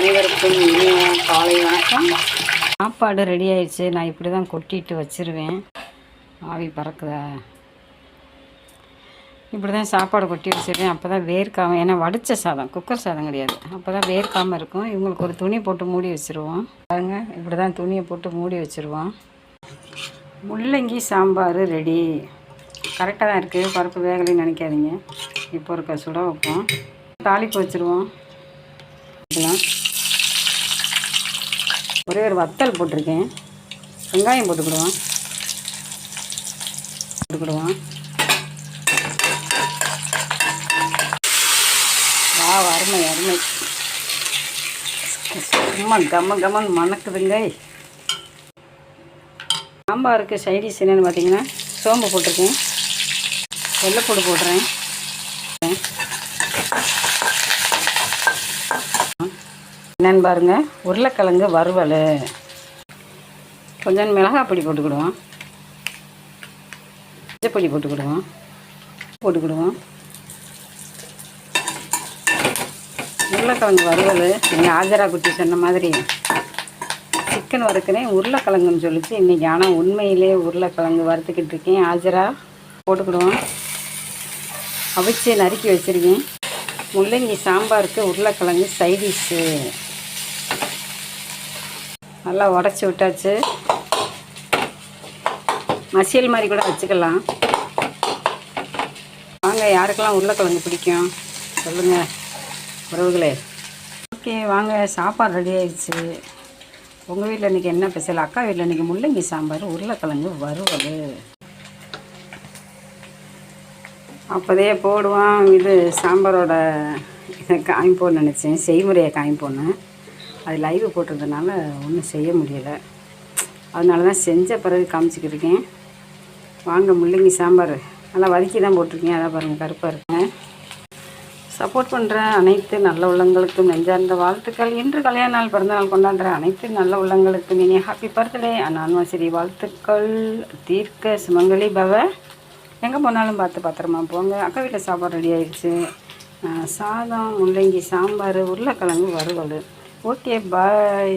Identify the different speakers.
Speaker 1: அனைவருக்கும் இனிய காலை வணக்கம். சாப்பாடு ரெடி ஆயிடுச்சு. நான் இப்படி தான் கொட்டிட்டு வச்சுருவேன். ஆவி பறக்குதா? இப்படி தான் சாப்பாடு கொட்டி வச்சுருவேன். அப்போ தான் வேர்க்காமல், ஏன்னா வடித்த சாதம், குக்கர் சாதம் கிடையாது. அப்போ தான் வேர்க்காமல் இருக்கும். இவங்களுக்கு ஒரு துணி போட்டு மூடி வச்சுருவோம். பாருங்க, இப்படி தான் துணியை போட்டு மூடி வச்சுருவோம். முள்ளங்கி சாம்பார் ரெடி. கரெக்டாக தான் இருக்குது. பருப்பு வேகலைன்னு நினைக்காதீங்க. இப்போ இருக்க சுட வைப்போம். தாளிப்பு வச்சுருவோம். ஒரே ஒரு வத்தல் போட்டிருக்கேன். வெங்காயம் போட்டுக்கிடுவோம். அருமை அருமை. சும்மா கம்மன் மணக்குதுங்க. சாம்பாருக்கு சைடிஷ் என்னென்னு பார்த்தீங்கன்னா, சோம்பு போட்டிருக்கேன், வெள்ளைப்பூடு போடுறேன், என்னென்னு பாருங்கள், உருளைக்கிழங்கு வறுவல், கொஞ்சம் மிளகாய் பொடி போட்டுக்கிடுவோம், மஞ்சப்பொடி போட்டுக்கிடுவோம், உருளைக்கிழங்கு வறுவல். நீங்கள் ஆஜரா குட்டி சொன்ன மாதிரி சிக்கன் வறுக்கிறேன், உருளைக்கிழங்குன்னு சொல்லிச்சு இன்றைக்கி. ஆனால் உண்மையிலே உருளைக்கிழங்கு வறுத்துக்கிட்டு இருக்கேன். ஆஜரா போட்டுக்கிடுவோம். அவிச்சு நறுக்கி வச்சுருக்கேன். முள்ளங்கி சாம்பாருக்கு உருளைக்கிழங்கு சைடிஷ்ஷு. நல்லா உடச்சி விட்டாச்சு. மசியல் மாதிரி கூட வச்சுக்கலாம். வாங்க, யாருக்கெல்லாம் உருளைக்கிழங்கு பிடிக்கும் சொல்லுங்கள் உறவுகளே. ஓகே, வாங்க, சாப்பாடு ரெடி ஆயிடுச்சு. உங்கள் வீட்டில் இன்றைக்கி என்ன ஸ்பெஷல்? அக்கா வீட்டில் இன்றைக்கி முள்ளங்கி சாம்பார், உருளைக்கிழங்கு வறுவல். அப்போதே போடுவான். இது சாம்பாரோட இதை காமிப்போன்னு நினச்சேன், செய்முறையை காமிப்போன்னு. அது லைவ் போட்டிருந்ததுனால ஒன்றும் செய்ய முடியலை. அதனால தான் செஞ்ச பிறகு காமிச்சிக்கிட்டு இருக்கேன். வாங்க, முள்ளங்கி சாம்பார் நல்லா வதக்கி தான் போட்டிருக்கேன். அதான் பாருங்கள், கருப்பாக இருக்குங்க. சப்போர்ட் பண்ணுற அனைத்து நல்ல உள்ளங்களுக்கும் நெஞ்சார்ந்த வாழ்த்துக்கள். இன்று கல்யாண நாள், பிறந்தநாள் கொண்டாடுற அனைத்து நல்ல உள்ளங்களுக்கும் இனி ஹாப்பி பர்த்டே அன்னிவர்சரி வாழ்த்துக்கள். தீர்க்க சுமங்கலி பவ. எங்கே போனாலும் பார்த்து பத்திரமா போங்க. அக்கா வீட்டில் சாப்பாடு ரெடி ஆயிடுச்சு. சாதம், முள்ளங்கி சாம்பார், உருளைக்கிழங்கு வறுவல். ஓகே, பாய்.